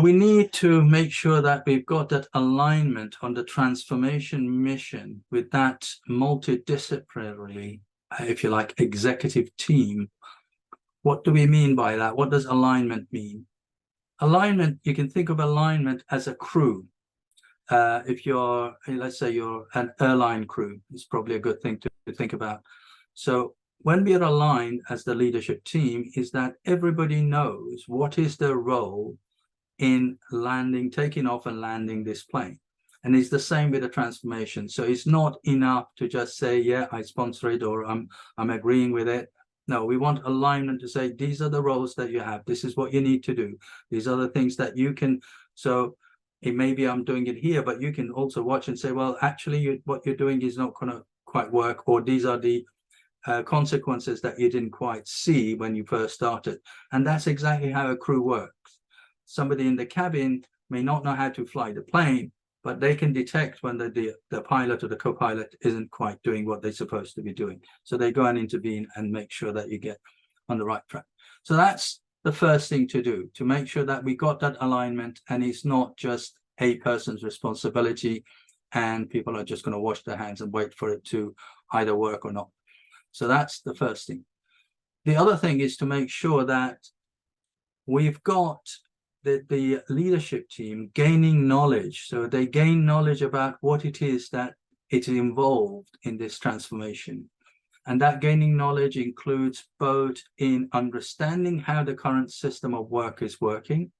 we need to make sure that we've got that alignment on the transformation mission with that multidisciplinary, if you like, executive team. What do we mean by that? What does alignment mean? Alignment, you can think of alignment as a crew. If you're, let's say you're an airline crew, it's probably a good thing to think about. So when we are aligned as the leadership team, is that everybody knows what is their role in landing, taking off and landing this plane. And it's the same with the transformation. So it's not enough to just say, yeah, I sponsor it, or I'm agreeing with it. No, we want alignment to say, these are the roles that you have. This is what you need to do. These are the things that you can. So it may be I'm doing it here, but you can also watch and say, well, actually, what you're doing is not going to quite work, or these are the consequences that you didn't quite see when you first started. And that's exactly how a crew works. Somebody in the cabin may not know how to fly the plane, but they can detect when the pilot or the co-pilot isn't quite doing what they're supposed to be doing. So they go and intervene and make sure that you get on the right track. So that's the first thing to do, to make sure that we got that alignment, and it's not just a person's responsibility and people are just going to wash their hands and wait for it to either work or not. So that's the first thing. The other thing is to make sure that we've got the leadership team gaining knowledge. So they gain knowledge about what it is that it is involved in this transformation. And that gaining knowledge includes both in understanding how the current system of work is working,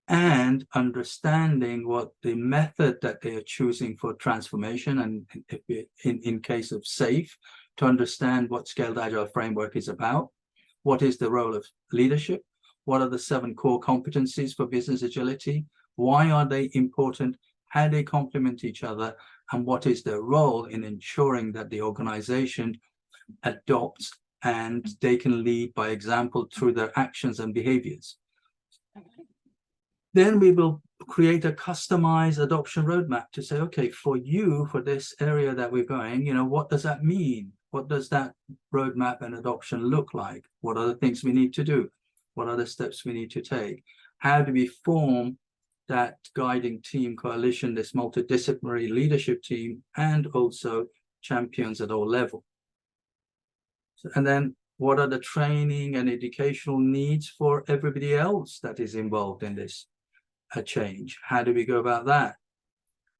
and understanding what the method that they are choosing for transformation, and in case of SAFE, to understand what Scaled Agile framework is about, what is the role of leadership, what are the 7 core competencies for business agility, why are they important, how they complement each other, and what is their role in ensuring that the organization adopts and they can lead by example through their actions and behaviors. Then we will create a customized adoption roadmap to say, okay, for you, for this area that we're going, what does that mean? What does that roadmap and adoption look like? What are the things we need to do? What are the steps we need to take? How do we form that guiding team coalition, this multidisciplinary leadership team, and also champions at all levels? And then what are the training and educational needs for everybody else that is involved in this change? How do we go about that?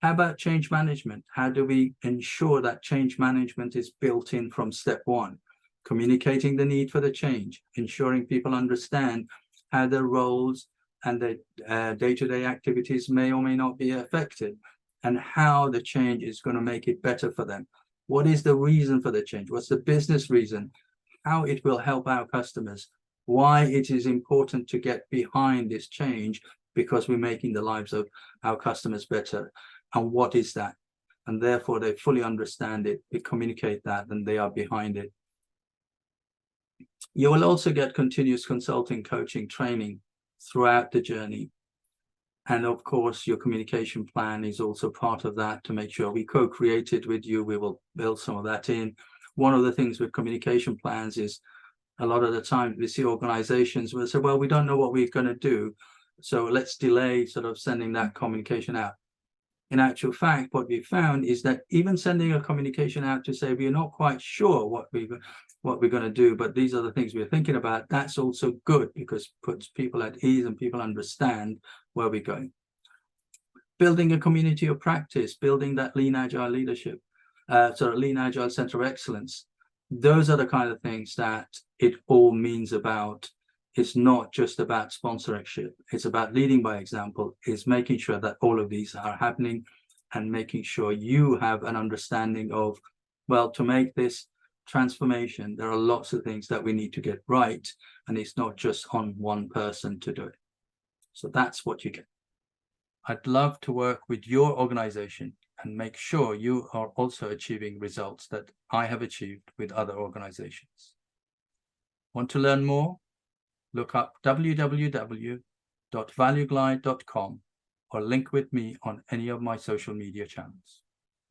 How about change management? How do we ensure that change management is built in from step 1? Communicating the need for the change, ensuring people understand how their roles and their day-to-day activities may or may not be affected, and how the change is going to make it better for them. What is the reason for the change? What's the business reason? How it will help our customers? Why it is important to get behind this change, because we're making the lives of our customers better. And what is that? And therefore they fully understand it, we communicate that, and they are behind it. You will also get continuous consulting, coaching, training throughout the journey. And of course, your communication plan is also part of that, to make sure we co-create it with you. We will build some of that in. One of the things with communication plans is a lot of the time we see organizations will say, well, we don't know what we're going to do, so let's delay sort of sending that communication out. In actual fact, what we found is that even sending a communication out to say we're not quite sure what we're going to do, but these are the things we're thinking about, that's also good, because it puts people at ease and people understand where we're going. Building a community of practice, building that lean agile leadership, lean agile center of excellence. Those are the kind of things that it all means about. It's not just about sponsorship. It's about leading by example. It's making sure that all of these are happening, and making sure you have an understanding of, well, to make this transformation, there are lots of things that we need to get right, and it's not just on one person to do it. So that's what you get. I'd love to work with your organization and make sure you are also achieving results that I have achieved with other organizations. Want to learn more? Look up www.valueglide.com or link with me on any of my social media channels.